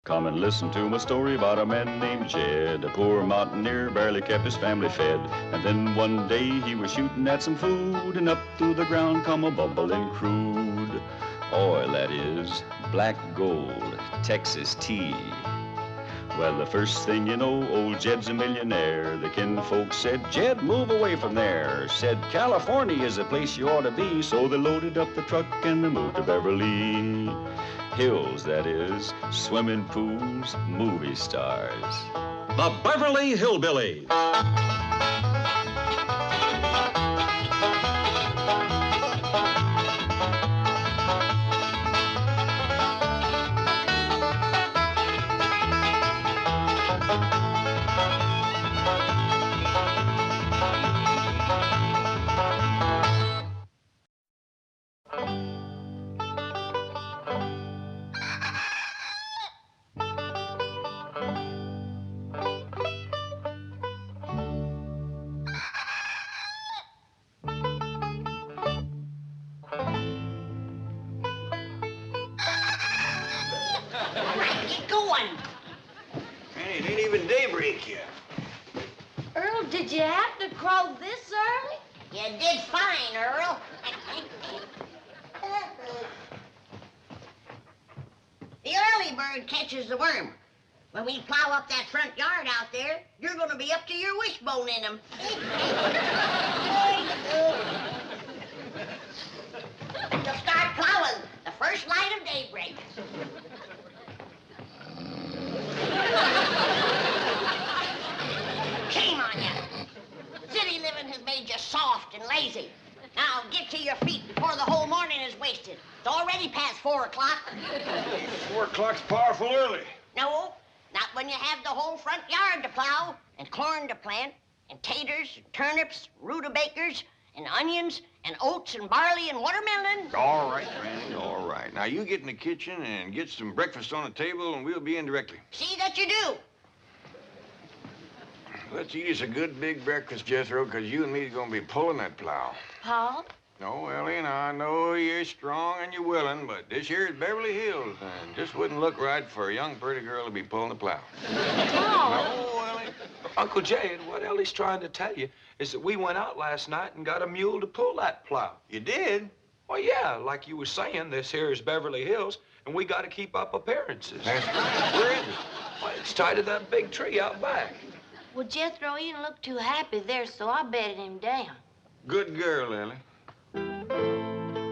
Come and listen to my story about a man named Jed. A poor mountaineer, barely kept his family fed. And then one day he was shooting at some food, and up through the ground come a bubbling crude oil, that is, black gold, Texas tea. Well, the first thing you know, old Jed's a millionaire. The kinfolk said, Jed, move away from there. Said, California is the place you ought to be. So they loaded up the truck and they moved to Beverly Hills, that is, swimming pools, movie stars. The Beverly Hillbillies. Did you have to crow this early? You did fine, Earl. The early bird catches the worm. When we plow up that front yard out there, you're going to be up to your wishbone in them. You'll start plowing the first light of daybreak. Shame on you. City living has made you soft and lazy. Now get to your feet before the whole morning is wasted. It's already past 4 o'clock. 4 o'clock's powerful early. No, not when you have the whole front yard to plow, and corn to plant, and taters, and turnips, rutabagas, and onions, and oats, and barley, and watermelon. All right, Granny, all right. Now you get in the kitchen and get some breakfast on the table, and we'll be in directly. See that you do. Let's eat us a good big breakfast, Jethro, because you and me are going to be pulling that plow. Paul? No, Ellie, and I know you're strong and you're willing, but this here is Beverly Hills, and just wouldn't look right for a young, pretty girl to be pulling the plow. Paul? No, Ellie. Uncle Jed, what Ellie's trying to tell you is that we went out last night and got a mule to pull that plow. You did? Well, yeah, like you were saying, this here is Beverly Hills, and we got to keep up appearances. That's right. Where is it? Well, it's tied to that big tree out back. Well, Jethro, he didn't look too happy there, so I bedded him down. Good girl, Ellie. I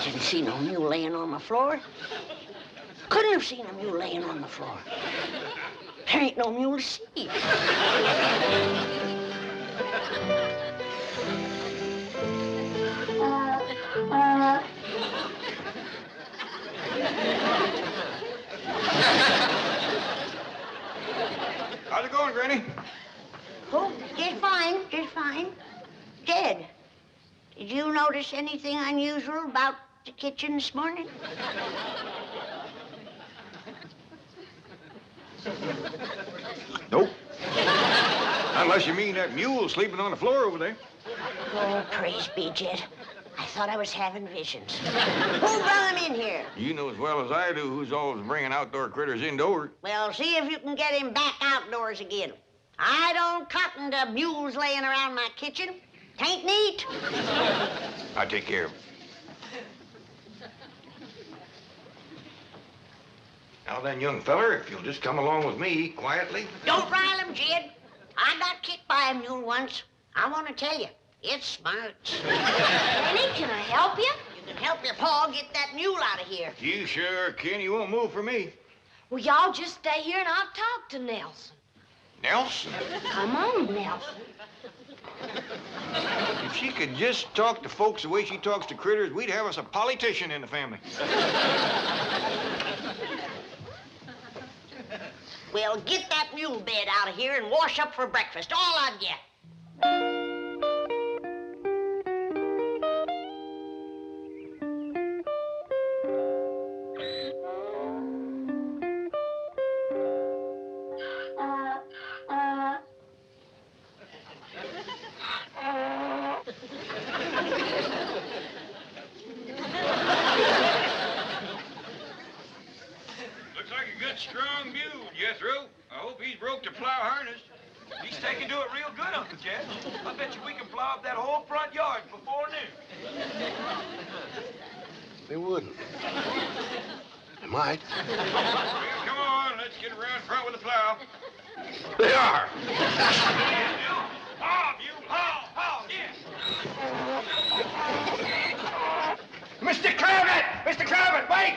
didn't see no mule laying on the floor. Couldn't have seen a mule laying on the floor. There ain't no mule to see. How's it going, Granny? Oh, just fine, just fine. Jed, did you notice anything unusual about the kitchen this morning? Nope. Unless you mean that mule sleeping on the floor over there. Oh, praise be, Jed. I thought I was having visions. Who brought him in here? You know as well as I do who's always bringing outdoor critters indoors. Well, see if you can get him back outdoors again. I don't cotton to mules laying around my kitchen. Tain't neat. I'll take care of him. Now then, young feller, if you'll just come along with me quietly. Don't rile him, Jed. I got kicked by a mule once. I want to tell you, it's smart. Henny, can I help you? You can help your pa get that mule out of here. You sure can. You won't move for me. Well, y'all just stay here and I'll talk to Nelson. Nelson? Come on, Nelson. If she could just talk to folks the way she talks to critters, we'd have us a politician in the family. Well, get that mule bed out of here and wash up for breakfast, all of you. broke the plow harness. He's taking to it real good, Uncle Jed. I bet you we can plow up that whole front yard before noon. They wouldn't. They might. Come on, let's get around front with the plow. They are. Haul, you haul, yeah. Mr. Clampett! Mr. Clampett, wait!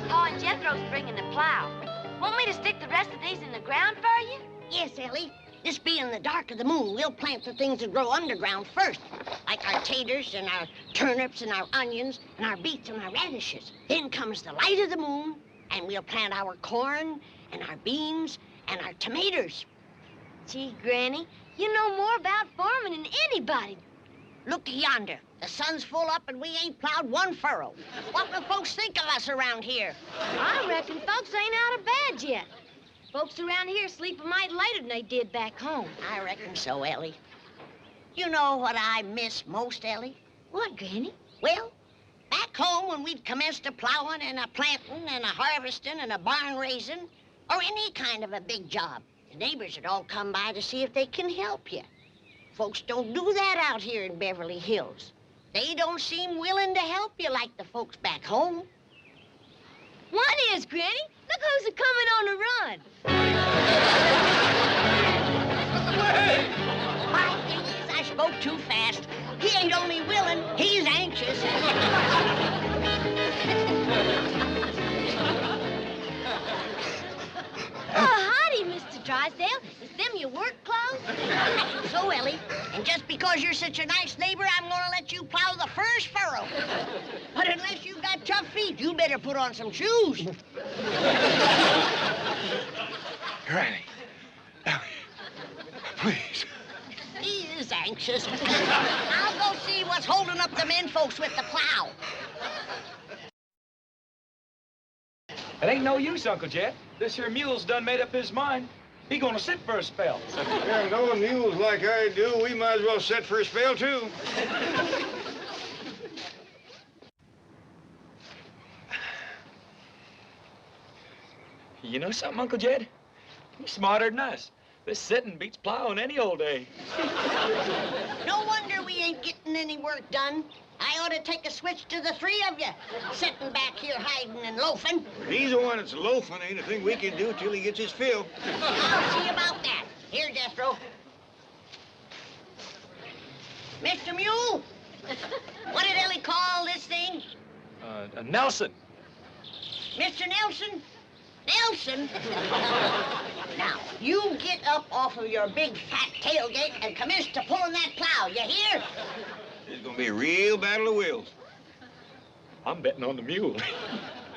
Paul and Jethro's bringing the plow. Want me to stick the rest of these in the ground for you? Yes, Ellie. This being the dark of the moon, we'll plant the things that grow underground first, like our taters and our turnips and our onions and our beets and our radishes. Then comes the light of the moon, and we'll plant our corn and our beans and our tomatoes. Gee, Granny, you know more about farming than anybody. Look yonder. The sun's full up and we ain't plowed one furrow. What will folks think of us around here? I reckon folks ain't out of bed yet. Folks around here sleep a mite later than they did back home. I reckon so, Ellie. You know what I miss most, Ellie? What, Granny? Well, back home when we'd commenced a plowing and a planting and a harvesting and a barn raising, or any kind of a big job, the neighbors would all come by to see if they can help you. Folks don't do that out here in Beverly Hills. They don't seem willing to help you like the folks back home. One is, Granny. Look who's a-coming on the run. My thing is, I spoke too fast. He ain't only willing, he's anxious. Oh, howdy, Mr. Drysdale. Is them your work clothes? So, Ellie, and just because you're such a nice neighbor, I'm gonna let you plow the first furrow. But unless you got tough feet, you better put on some shoes. Granny, Ellie, please. He is anxious. I'll go see what's holding up the men folks with the plow. It ain't no use, Uncle Jed. This here mule's done made up his mind. He gonna sit for a spell. Yeah, knowing mules like I do, we might as well sit for a spell, too. You know something, Uncle Jed? He's smarter than us. This sitting beats plowing any old day. No wonder we ain't getting any work done. I ought to take a switch to the three of you, sitting back here hiding and loafing. He's the one that's loafing. Ain't a thing we can do till he gets his fill. I'll see about that. Here, Jethro. Mr. Mule, what did Ellie call this thing? Nelson. Mr. Nelson? Nelson? Now, you get up off of your big fat tailgate and commence to pulling that plow, you hear? It's gonna be a real battle of wills. I'm betting on the mule.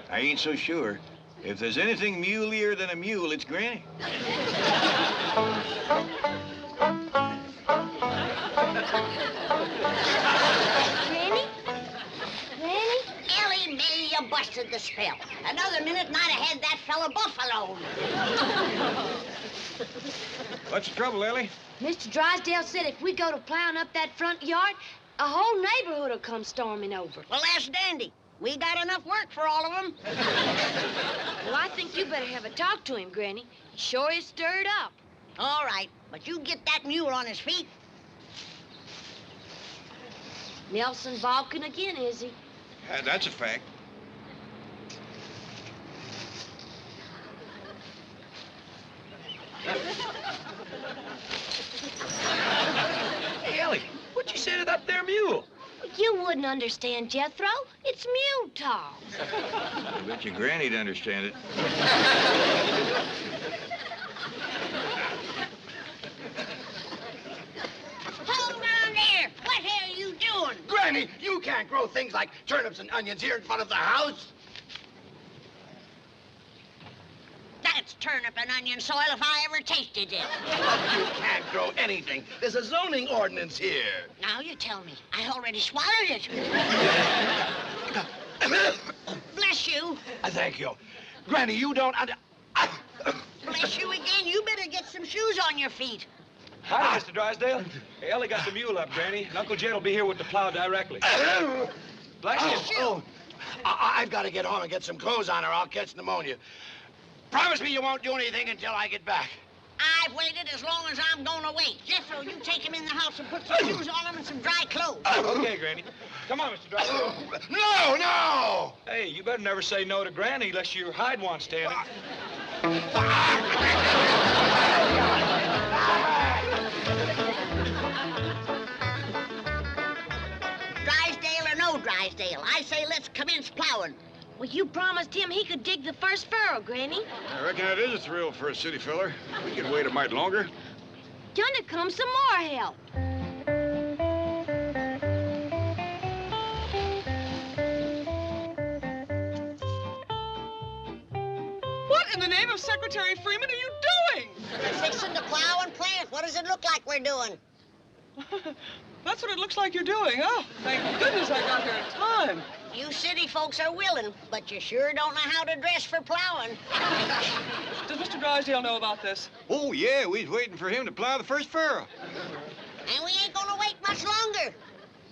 I ain't so sure. If there's anything mulier than a mule, it's Granny. Granny? Granny? Ellie Mae, you busted the spell. Another minute and I'd have had that fella buffaloed. What's the trouble, Ellie? Mr. Drysdale said if we go to plowing up that front yard, a whole neighborhood will come storming over. Well, that's dandy. We got enough work for all of them. Well, I think you better have a talk to him, Granny. He sure is stirred up. All right, but you get that mule on his feet. Nelson balking again, is he? That's a fact. Hey, Ellie, what'd you say to that there mule? You wouldn't understand, Jethro. It's mule talk. I bet your Granny'd understand it. Hold on there. What the hell are you doing? Granny, you can't grow things like turnips and onions here in front of the house. That's turnip and onion soil if I ever tasted it. You can't grow anything. There's a zoning ordinance here. Now you tell me. I already swallowed it. Bless you. Thank you. Granny, you don't... Bless you again. You better get some shoes on your feet. Hi, Mr. Drysdale. Hey, Ellie got the mule up, Granny, and Uncle Jed will be here with the plow directly. Bless you. Oh, I've got to get home and get some clothes on or I'll catch pneumonia. Promise me you won't do anything until I get back. I've waited as long as I'm gonna wait. Jethro, you take him in the house and put some shoes on him and some dry clothes. Okay, Granny. Come on, Mr. Drysdale. No, no! Hey, you better never say no to Granny unless your hide wants tanning. Drysdale or no Drysdale, I say let's commence plowing. Well, you promised him he could dig the first furrow, Granny. I reckon that is a thrill for a city feller. We can wait a mite longer. Gonna come some more help. What in the name of Secretary Freeman are you doing? We're fixing to plow and plant. What does it look like we're doing? That's what it looks like you're doing. Oh, thank goodness I got here in time. You city folks are willing, but you sure don't know how to dress for plowing. Does Mr. Drysdale know about this? Oh, yeah, we was waiting for him to plow the first furrow. And we ain't gonna wait much longer.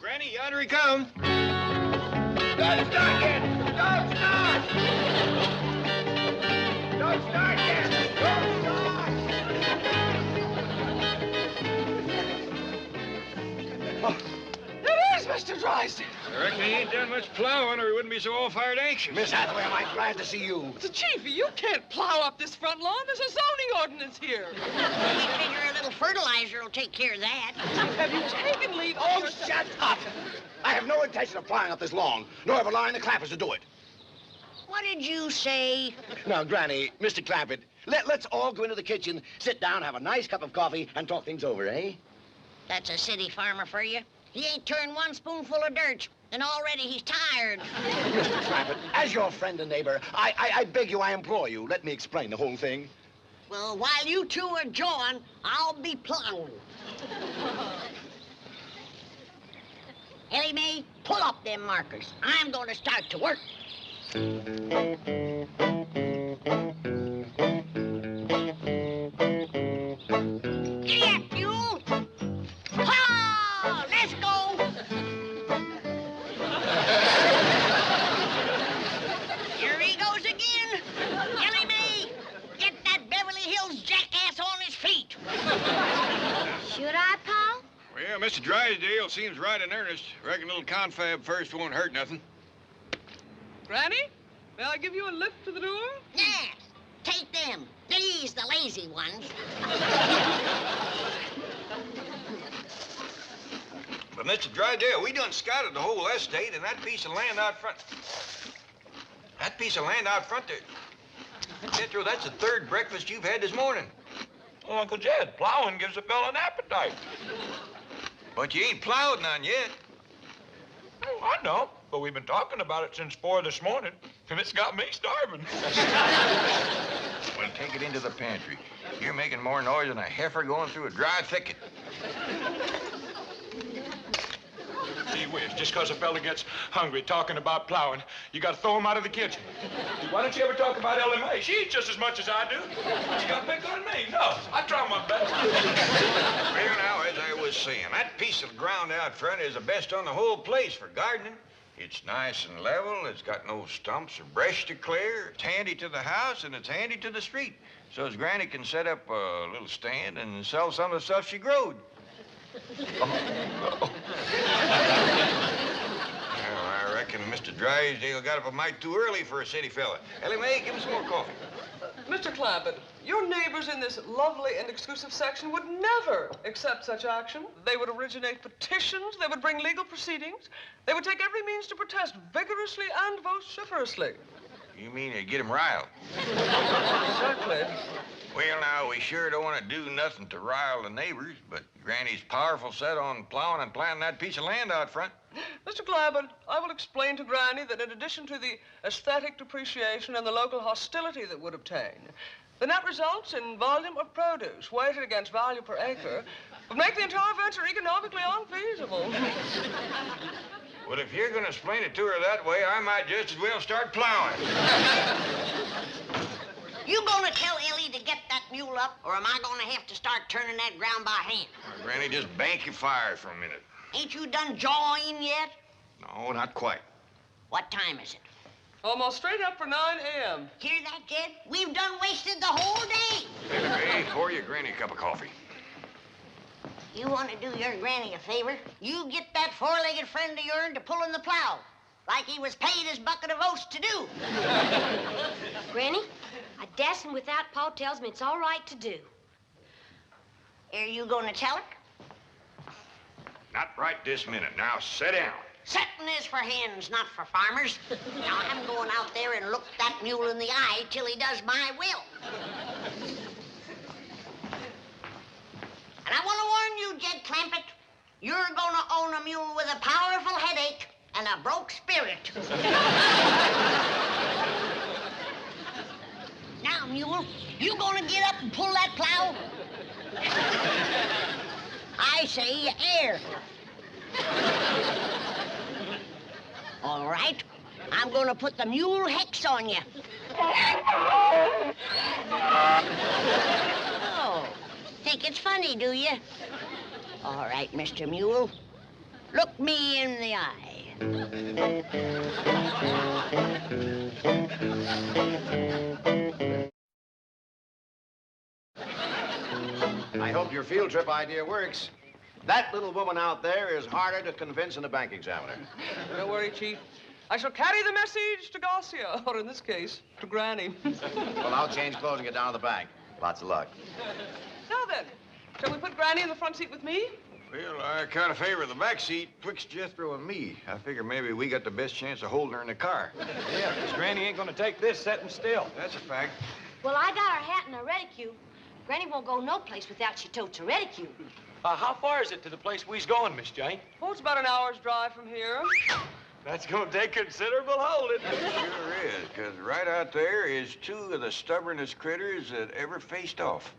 Granny, yonder he comes. Don't start yet! Don't start! Don't start yet! Don't start! It is Mr. Drysdale. I reckon he ain't done much plowing or he wouldn't be so all-fired anxious. Miss Hathaway, am I glad to see you? The Chiefy, you can't plow up this front lawn. There's a zoning ordinance here. We figure a little fertilizer will take care of that. Have you taken leave of Oh, your... shut up! I have no intention of plowing up this lawn, nor have allowing the Clampetts to do it. What did you say? Now, Granny, Mr. Clampett, let's all go into the kitchen, sit down, have a nice cup of coffee, and talk things over, eh? That's a city farmer for you. He ain't turned one spoonful of dirt, and already he's tired. Mr. Clampett, as your friend and neighbor, I beg you, I implore you, let me explain the whole thing. Well, while you two are jawing, I'll be plowing. Ellie Mae, pull up them markers. I'm going to start to work. Giddy up, Fuel! Ha! Let's go! Here he goes again. Ellie Mae, get that Beverly Hills jackass on his feet. Should I, Paul? Well, Mr. Drysdale seems right in earnest. Reckon a little confab first won't hurt nothing. Granny, may I give you a lift to the door? Yes, take them. These the lazy ones. But, Mr. Drysdale, we done scouted the whole estate, and that piece of land out front... That piece of land out front there... Jethro, that's the third breakfast you've had this morning. Well, Uncle Jed, plowing gives a fellow an appetite. But you ain't plowed none yet. Oh, I know, but we've been talking about it since 4 this morning, and it's got me starving. Well, take it into the pantry. You're making more noise than a heifer going through a dry thicket. Gee whiz, just because a fella gets hungry talking about plowing, you got to throw him out of the kitchen. Why don't you ever talk about Ellie Mae? She eats just as much as I do. She got to pick on me. No, I try my best. Well, now, as I was saying, that piece of ground out front is the best on the whole place for gardening. It's nice and level. It's got no stumps or brush to clear. It's handy to the house, and it's handy to the street. So as Granny can set up a little stand and sell some of the stuff she growed. Well, I reckon Mr. Drysdale got up a mite too early for a city fella. Ellie Mae, give us some more coffee. Mr. Clampett, your neighbors in this lovely and exclusive section would never accept such action. They would originate petitions. They would bring legal proceedings. They would take every means to protest vigorously and vociferously. You mean to get him riled? Exactly. Well, now, we sure don't want to do nothing to rile the neighbors, but Granny's powerful set on plowing and planting that piece of land out front. Mr. Clampett, I will explain to Granny that in addition to the aesthetic depreciation and the local hostility that would obtain, the net results in volume of produce weighted against value per acre would make the entire venture economically unfeasible. Well, if you're going to explain it to her that way, I might just as well start plowing. You gonna tell Ellie to get that mule up, or am I gonna have to start turning that ground by hand? Now, Granny, just bank your fire for a minute. Ain't you done jawing yet? No, not quite. What time is it? Almost straight up for 9 a.m. Hear that, Jed? We've done wasted the whole day. Hey, pour your Granny a cup of coffee. You want to do your granny a favor? You get that four-legged friend of yours to pull in the plow, like he was paid his bucket of oats to do. Granny, a dashing without Pa tells me it's all right to do. Are you going to tell her? Not right this minute. Now, sit down. Setting is for hens, not for farmers. Now, I'm going out there and look that mule in the eye till he does my will. And I want to warn you, Jed Clampett, you're going to own a mule with a powerful headache and a broke spirit. Now, mule, you going to get up and pull that plow? I say air. All right. I'm going to put the mule hex on you. Oh, think it's funny, do you? All right, Mr. Mule. Look me in the eye. I hope your field trip idea works. That little woman out there is harder to convince than a bank examiner. Don't worry, Chief. I shall carry the message to Garcia, or in this case, to Granny. Well, I'll change clothes and get down to the bank. Lots of luck. Now then, shall we put Granny in the front seat with me? Well, I kind of favor the back seat twixt Jethro and me. I figure maybe we got the best chance of holding her in the car. Yeah, because Granny ain't gonna take this sitting still. That's a fact. Well, I got her hat and a reticule. Granny won't go no place without she totes a reticule. How far is it to the place we's going, Miss Jane? Oh, it's about an hour's drive from here. That's gonna take considerable holding. It sure is, because right out there is two of the stubbornest critters that ever faced off.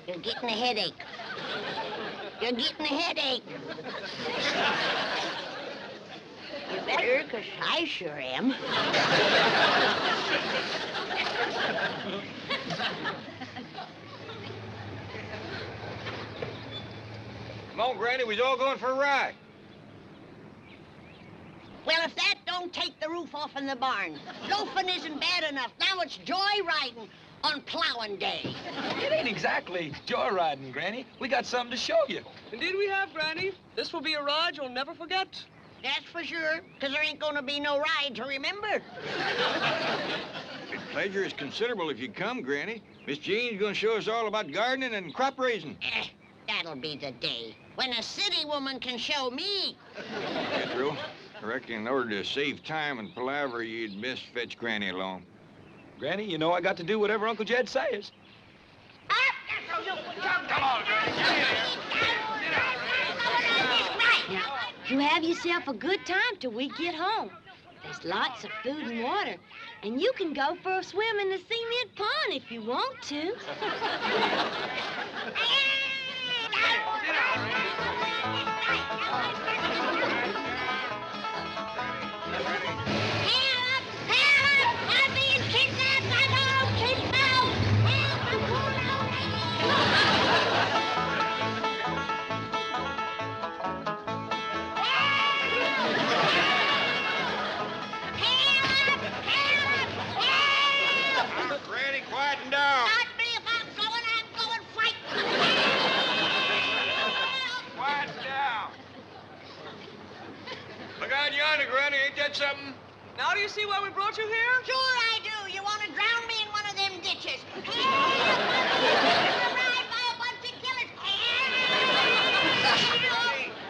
You're getting a headache. You're getting a headache. You better, because I sure am. Come on, Granny, we's all going for a ride. Well, if that don't take the roof off in the barn, loafing isn't bad enough. Now it's joyriding on plowing day. It ain't exactly joyriding, Granny. We got something to show you. Indeed we have, Granny. This will be a ride you'll never forget. That's for sure, because there ain't going to be no ride to remember. The pleasure is considerable if you come, Granny. Miss Jean's going to show us all about gardening and crop raising. That'll be the day when a city woman can show me. Jethro, I reckon in order to save time and palaver, you'd best fetch Granny along. Granny, you know I got to do whatever Uncle Jed says. Come on, Granny. Now, you have yourself a good time till we get home. There's lots of food and water, and you can go for a swim in the cement pond if you want to. Granny, quieten down. Not me if I'm going fighting. Quieten down. Look out yonder, Granny. Ain't that something? Now do you see why we brought you here? Sure I do. You want to drown me in one of them ditches.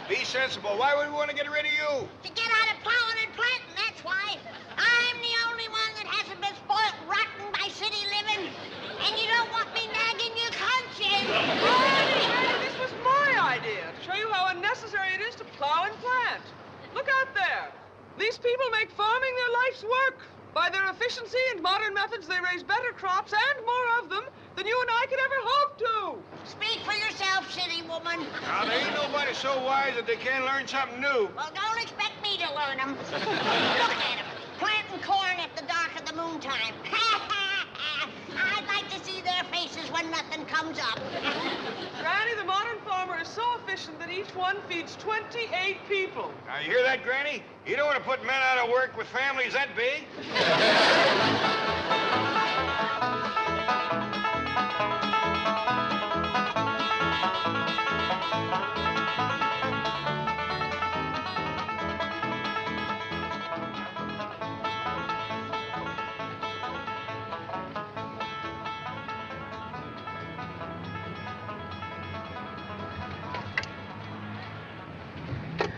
Be sensible. Why would we want to get rid of you? To get out of plowing and planting, that's why. I'm the only one that hasn't been spoiled rotten by city living. And you don't want me nagging your conscience. This was my idea, to show you how unnecessary it is to plow and plant. Look out there. These people make farming their life's work. By their efficiency and modern methods, they raise better crops and more of them than than you and I could ever hope to. Speak for yourself, city woman. Now, there ain't nobody so wise that they can't learn something new. Well, don't expect me to learn them. Look at them, planting corn at the dark of the moontime. I'd like to see their faces when nothing comes up. Granny, the modern farmer is so efficient that each one feeds 28 people. Now, you hear that, Granny? You don't want to put men out of work with families that big.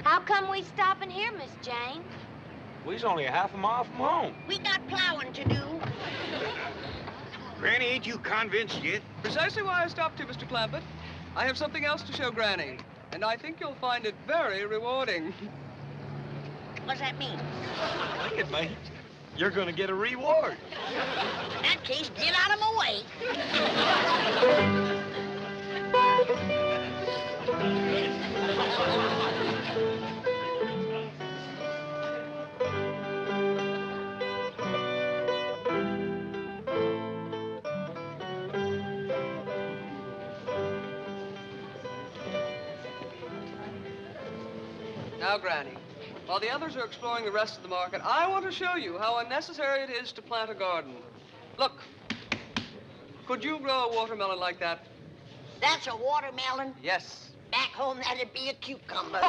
How come we stopping here, Miss Jane? We's only a half a mile from home. We got plowing to do. Granny, ain't you convinced yet? Precisely why I stopped you, Mr. Clampett. I have something else to show Granny, and I think you'll find it very rewarding. What's that mean? I think it means you're going to get a reward. In that case, get out of my way. Now, Granny, while the others are exploring the rest of the market, I want to show you how unnecessary it is to plant a garden. Look, could you grow a watermelon like that? That's a watermelon. Yes. Back home, that'd be a cucumber.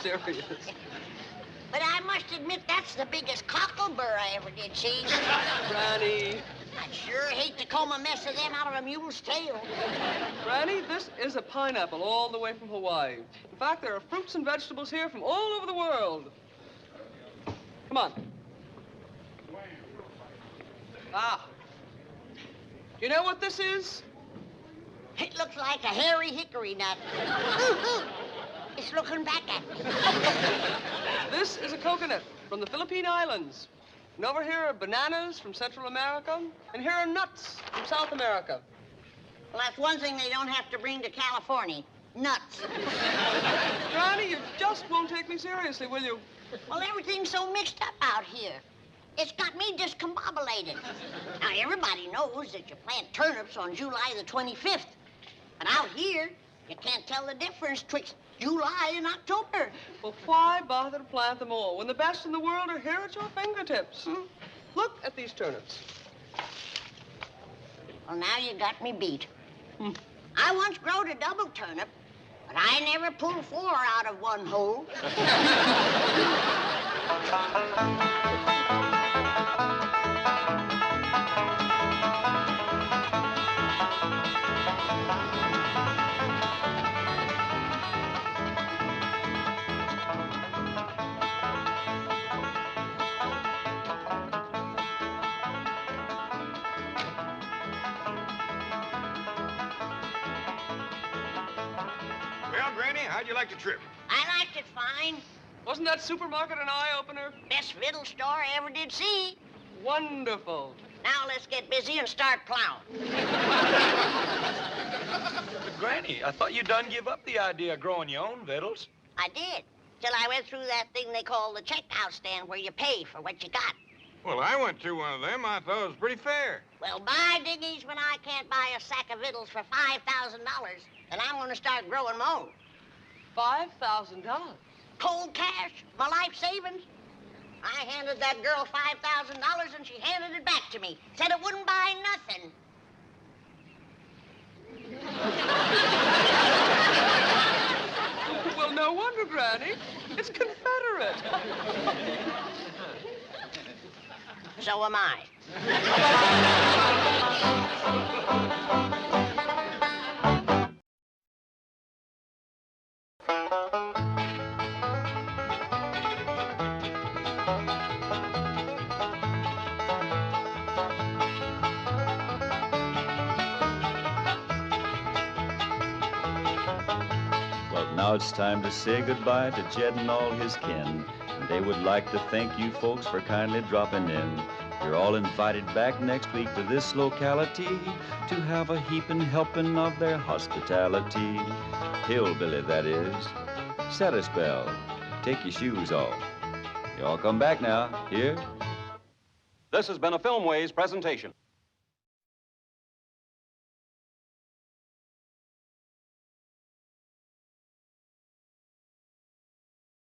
Serious. But I must admit, that's the biggest cocklebur I ever did see. Granny. I'd sure hate to comb a mess of them out of a mule's tail. Granny, this is a pineapple all the way from Hawaii. In fact, there are fruits and vegetables here from all over the world. Come on. Ah. You know what this is? It looks like a hairy hickory nut. It's looking back at me. This is a coconut from the Philippine Islands. And over here are bananas from Central America, and here are nuts from South America. Well, that's one thing they don't have to bring to California. Nuts. Granny, you just won't take me seriously, will you? Well, everything's so mixed up out here. It's got me discombobulated. Now, everybody knows that you plant turnips on July the 25th. But out here, you can't tell the difference twixt July and October. Well, why bother to plant them all when the best in the world are here at your fingertips? Look at these turnips. Well, now you got me beat. I once growed a double turnip, but I never pulled 4 out of one hole. Well, Granny, how'd you like the trip? I liked it fine. Wasn't that supermarket an eye-opener? Best fiddle store I ever did see. Wonderful. Now let's get busy and start plowing. But, Granny, I thought you done give up the idea of growing your own victuals. I did, till I went through that thing they call the checkout stand where you pay for what you got. Well, I went through one of them. I thought it was pretty fair. Well, by diggies, when I can't buy a sack of victuals for $5,000, then I'm going to start growing my own. $5,000. Cold cash, my life savings. I handed that girl $5,000 and she handed it back to me. Said it wouldn't buy nothing. Well, no wonder, Granny. It's Confederate. So am I. Now it's time to say goodbye to Jed and all his kin. And they would like to thank you folks for kindly dropping in. You're all invited back next week to this locality to have a heaping helping of their hospitality. Hillbilly, that is. Set a spell. Take your shoes off. You all come back now. Here? This has been a Filmways presentation.